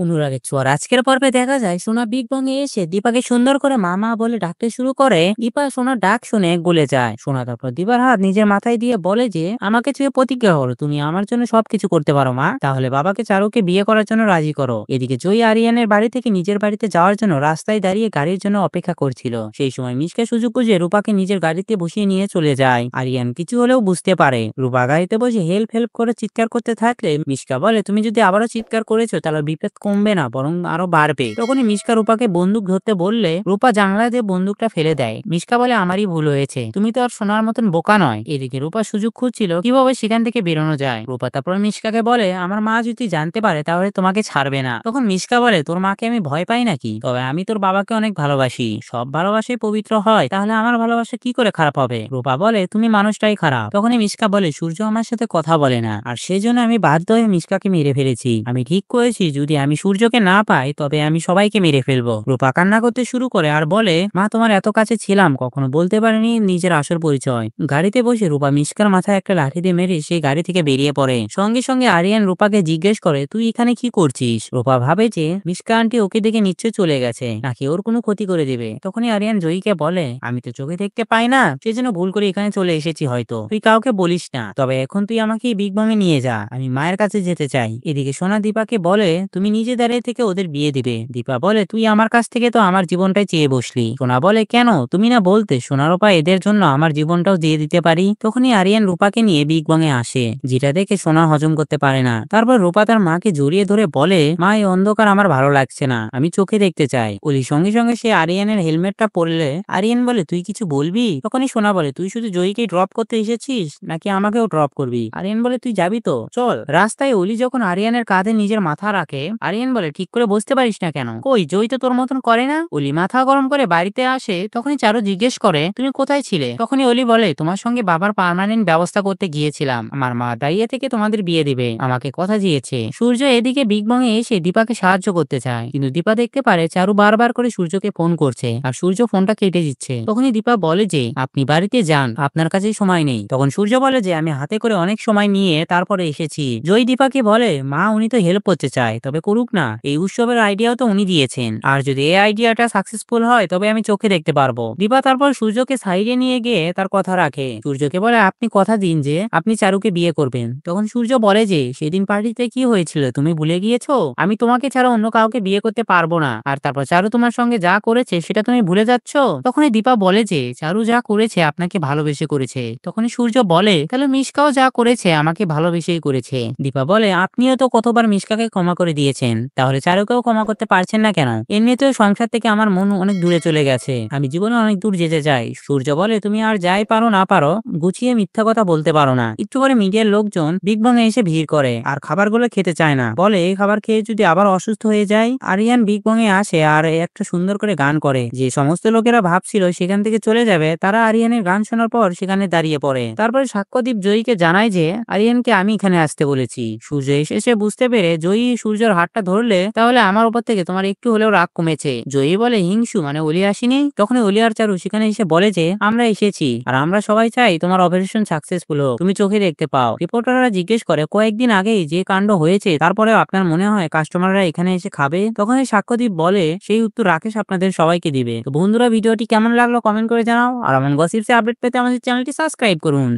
অনুরাগের ছোঁয়ার আজকের পর্বে দেখা যায় সোনা বিগ বং এ এসে দীপাকে সুন্দর করে মামা বলে ডাকতে শুরু করে। দীপা সোনার ডাক শুনে গলে যায়। সোনা তারপর দীপার হাত নিজের মাথায় দিয়ে বলে যে আমাকে ছুঁয়ে প্রতিজ্ঞা করো তুমি আমার জন্য সবকিছু করতে পারো মা, তাহলে বাবাকে চারুকে বিয়ে করার জন্য রাজি করো। এদিকে জয়ী আরিয়ানের বাড়ি থেকে নিজের বাড়িতে যাওয়ার জন্য রাস্তায় দাঁড়িয়ে গাড়ির জন্য অপেক্ষা করছিল। সেই সময় মিশকা সুযোগ বুঝে রূপাকে নিজের গাড়িতে বসিয়ে নিয়ে চলে যায়। আরিয়ান কিছু হলেও বুঝতে পারে। রূপা গাড়িতে বসে হেল্প হেল্প করে চিৎকার করতে থাকলে মিশকা বলে তুমি যদি আবারও চিৎকার করেছো তাহলে বিপদ কমবে না বরং আরো বাড়বে। তখনই মিশকা রূপাকে বন্দুক ধরতে বললে রূপা জানলা দিয়ে বন্দুকটা ফেলে দেয়। মিশকা বলে আমারই ভুল হয়েছে, তুমি তো আর সোনার মতন বোকা নয়। এদিকে রূপা সুযোগ খুঁজছিল কিভাবে সেখান থেকে বেরোনো যায়। রূপা তারপর মিশকাকে বলে আমার মা যদি জানতে পারে তাহলে তোমাকে ছাড়বে না। তখন মিশকা বলে তোর মাকে আমি ভয় পাই নাকি, তবে আমি তোর বাবাকে অনেক ভালোবাসি, সব ভালোবাসাই পবিত্র হয়, তাহলে আমার ভালোবাসা কি করে খারাপ হবে। রূপা বলে তুমি মানুষটাই খারাপ। তখনই মিশকা বলে সূর্য আমার সাথে কথা বলে না, আর সেজন্য আমি বাধ্য হয়ে মিশকাকে মেরে ফেলেছি। আমি ঠিক করেছি যদি আমি সূর্যকে না পাই তবে আমি সবাইকে মেরে ফেলবো। রূপা কান্না করতে শুরু করে আর বলে মা তোমার এত কাছে ছিলাম কখনো বলতে পারিনি নিজের আসল পরিচয়। গাড়িতে বসে রূপা মিশকার মাথায় একটা লাঠি দিয়ে মেরে সেই গাড়ি থেকে বেরিয়ে পড়ে। সঙ্গে সঙ্গে আরিয়ান রূপাকে জিজ্ঞেস করে তুই এখানে কি করছিস। রূপা ভাবে যে মিশকা আন্টি ওকে দেখে নিশ্চয় চলে গেছে, নাকি ওর কোনো ক্ষতি করে দেবে। তখনই আরিয়ান জয়ীকে বলে আমি তো চোখে দেখতে পাই না, সেজন্য ভুল করে এখানে চলে এসেছি, হয়তো তুই কাউকে বলিস না, তবে এখন তুই আমাকে বিগ বাং এ নিয়ে যা, আমি মায়ের কাছে যেতে চাই। এদিকে সোনা দীপাকে বলে তুমি নিজে দাঁড়িয়ে থেকে ওদের বিয়ে দিবে। দীপা বলে তুই আমার কাছ থেকে তো আমার জীবনটাই চেয়ে বসলি। সোনা বলে কেন, তুমি না বলতে সোনার উপা এদের জন্য আমার জীবনটাও দিয়ে দিতে পারি। তখনই আরিয়ান রূপাকে নিয়ে বিগ বাং এ আসে, যেটা দেখে সোনা হজম করতে পারে না। তারপর রূপা তার মাকে জড়িয়ে ধরে বলে মা এই অন্ধকার আমার ভালো লাগছে না, আমি চোখে দেখতে চাই। ওলি সঙ্গে সঙ্গে সে আরিয়ানের হেলমেটটা পরলে আরিয়ান বলে তুই কিছু বলবি। তখনই সোনা বলে তুই শুধু জয়ীকে ড্রপ করতে এসেছিস নাকি আমাকেও ড্রপ করবি। আরিয়ান বলে তুই যাবি তো চল। রাস্তায় অলি যখন আরিয়ানের কাঁধে নিজের মাথা রাখে আরিয়ান বলে ঠিক করে বসতে পারিস না কেন, কই জয়ী তো তোর মতন করে না। অলি মাথা গরম করে বাড়িতে আসে। তখনই চারু জিজ্ঞেস করে তুমি কোথায় ছিলে। তখনই অলি বলে তোমার সঙ্গে বাবার পার্মানেন্ট ব্যবস্থা করতে গিয়েছিলাম, আমার মা দাঁড়িয়ে থেকে তোমাদের বিয়ে দিবে, আমাকে কথা দিয়েছে। সূর্য এদিকে বিগ বং এ এসে দীপাকে সাহায্য করতে চায়, কিন্তু দীপা দেখতে পারে চারু বারবার করে সূর্যকে ফোন করছে আর সূর্য ফোনটা কেটে দিচ্ছে। তখনই দীপা বলে যে আপনি বাড়িতে যান, আপনার কাছে সময় নেই। তখন সূর্য বলে যে আমি হাতে করে অনেক সময় নিয়ে তারপরে এসেছি। জয়ী দীপাকে বলে মা উনি তো হেল্প করতে চায়, তবে করুক না, এই উৎসবের আইডিয়াও তো উনি দিয়েছেন, আর যদি এই আইডিয়াটা সাকসেসফুল হয় তবে আমি চোখে দেখতে পারবো। দীপা তারপর সূর্যকে সাইডে নিয়ে গিয়ে তার কথা রাখে। সূর্যকে বলে আপনি কথা দিন যে আপনি চারুকে বিয়ে করবেন। তখন সূর্য বলে যে সেদিন পার্টিতে কি হয়েছিল তুমি ভুলে গিয়েছো, আমি তোমাকে ছাড়া অন্য কাউকে বিয়ে করতে পারবো না, আর তারপর চারু তোমার সঙ্গে যা করেছে সেটা তুমি ভুলে যাচ্ছ। তখনই দীপা বলে যে চারু যা করেছে আপনাকে ভালোবেসে করেছে। তখনই সূর্য বলে তাহলে মিশকাও যা করেছে আমাকে ভালোবেসেই করেছে। দীপা বলে আপনিও তো কতবার মিশকাকে ক্ষমা করে দিয়েছেন, তাহলে চারুকেও ক্ষমা করতে পারছেন না কেন। এমনিতেও সংসার থেকে আমার মন অনেক দূরে চলে গেছে, আমি জীবনে অনেক দূর যেতে চাই। সূর্য বলে তুমি আর যাই পারো না পারো গুছিয়ে মিথ্যা কথা বলতে পারো না। একটু পরে মিডিয়ার লোকজন বিগ বং এ এসে ভিড় করে আর খাবারগুলো খেতে চায় না, বলে এই খাবার খেয়ে যদি আবার অসুস্থ হয়ে যায়। আরিয়ান বিগ বং এ আসে আর একটা সুন্দর করে গান করে, যে সমস্ত লোকেরা ভাবছিল সেখান থেকে চলে যাবে তারা আরিয়ানের গান শোনার পর সেখানে দাঁড়িয়ে পড়ে। তারপরে সাক্ষ্যদীপ জয়ীকে জানায় যে আরিয়ানকে আমি এখানে আসতে বলেছি। সূর্য এসে বুঝতে পেরে জয়ী সূর্যের হাতটা ধরলে তাহলে আমার উপর থেকে তোমার একটু হলেও রাগ কমেছে। জয়ী বলে হিংসু মানে অলি আসেনি। তখন অলি আর চারু সেখানে এসে বলে যে আমরা এসেছি আর আমরা সবাই চাই তোমার অপারেশন সাকসেসফুল হোক, তুমি চোখে দেখতে পাও। রিপোর্টাররা জিজ্ঞেস করে কয়েকদিন আগেই যে কাণ্ড হয়েছে তারপরেও আপনার মনে হয় কাস্টমাররা এখানে এসে খাবে। তখন সাক্ষ্যদীপ বলে সেই উত্তর রাকেশ আপনাদের সবাইকে দিবে। তো বন্ধুরা ভিডিওটি কেমন লাগলো কমেন্ট করে জানাও, আর এমন গসিপসে আপডেট পেতে আমাদের চ্যানেলটি সাবস্ক্রাইব করুন।